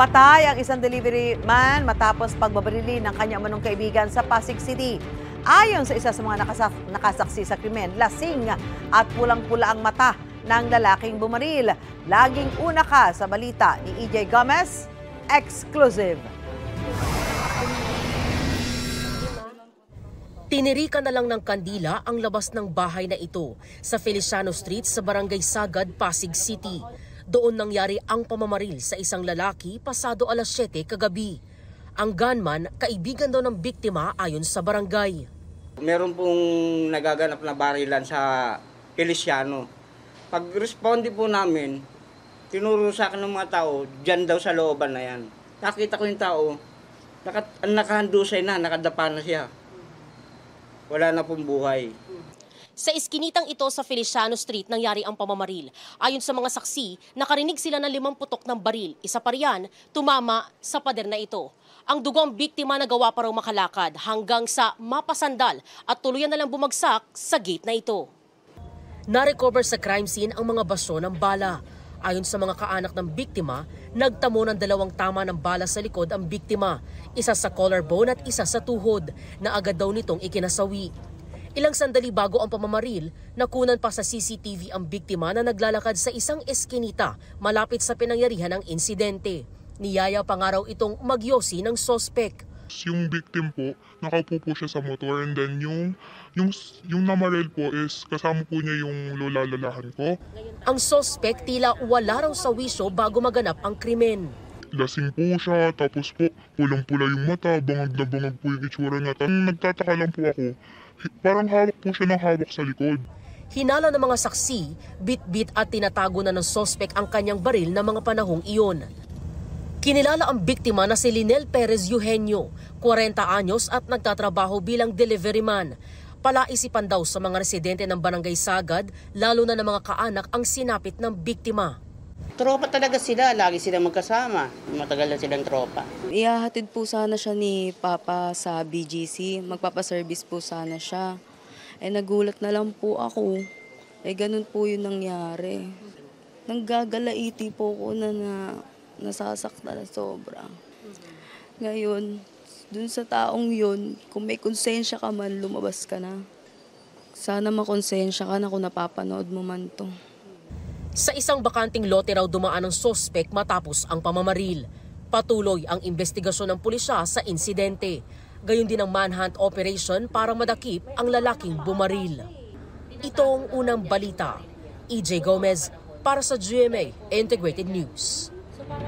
Patay ang isang delivery man matapos pagbabarili ng kanyang manong kaibigan sa Pasig City. Ayon sa isa sa mga nakasaksi sa krimen, lasing at pulang-pula ang mata ng lalaking bumaril. Laging una ka sa balita ni EJ Gomez, exclusive. Tinirikan na lang ng kandila ang labas ng bahay na ito sa Feliciano Street sa Barangay Sagad, Pasig City. Doon nangyari ang pamamaril sa isang lalaki pasado alas 7 kagabi. Ang gunman, kaibigan daw ng biktima ayon sa barangay. Meron pong nagaganap na barilan sa Feliciano. Pag-responde po namin, tinuro sa akin ng mga tao, dyan daw sa looban na yan. Nakita ko yung tao, nakahandusay na, nakadapa na siya. Wala na pong buhay. Sa iskinitang ito sa Feliciano Street nangyari ang pamamaril. Ayon sa mga saksi, nakarinig sila ng 5 putok ng baril. Isa pa riyan, tumama sa pader na ito. Ang dugong biktima nagawa pa raw makalakad hanggang sa mapasandal at tuluyan na lang bumagsak sa gate na ito. Na-recover sa crime scene ang mga basyo ng bala. Ayon sa mga kaanak ng biktima, nagtamo ng 2 tama ng bala sa likod ang biktima. Isa sa collarbone at isa sa tuhod na agad daw nitong ikinasawi. Ilang sandali bago ang pamamaril, nakunan pa sa CCTV ang biktima na naglalakad sa isang eskinita malapit sa pinangyarihan ng insidente. Niyaya pa nga raw itong magyosi ng sospek. Yung victim po, nakaupo po siya sa motor, and then yung namaril po is kasama po niya yung lola-lolahan ko. Ang sospek tila wala raw sa wisyo bago maganap ang krimen. Lasing po siya, tapos po pulang-pula yung mata, bangag na bangag po yung itsura niya. Nagtataka lang po ako, parang hawak po siya ng hawak sa likod. Hinala ng mga saksi, bit-bit at tinatago na ng sospek ang kanyang baril na mga panahong iyon. Kinilala ang biktima na si Linel Perez Eugenio, 40 anyos at nagtatrabaho bilang delivery man. Palaisipan daw sa mga residente ng Barangay Sagad, lalo na ng mga kaanak ang sinapit ng biktima. Tropa talaga sila, lagi silang magkasama. Matagal na silang tropa. Ihahatid po sana siya ni Papa sa BGC, magpapaservice po sana siya. Nagulat na lang po ako. Ganun po yung nangyari. Nanggagalaiti po ko na nasasakta na sobra. Ngayon, dun sa taong yun, kung may konsensya ka man, lumabas ka na. Sana makonsensya ka na kung napapanood mo man to. Sa isang bakanting lote raw dumaan ang sospek matapos ang pamamaril. Patuloy ang investigasyon ng pulisya sa insidente. Gayon din ang manhunt operation para madakip ang lalaking bumaril. Ito ang unang balita. EJ Gomez para sa GMA Integrated News.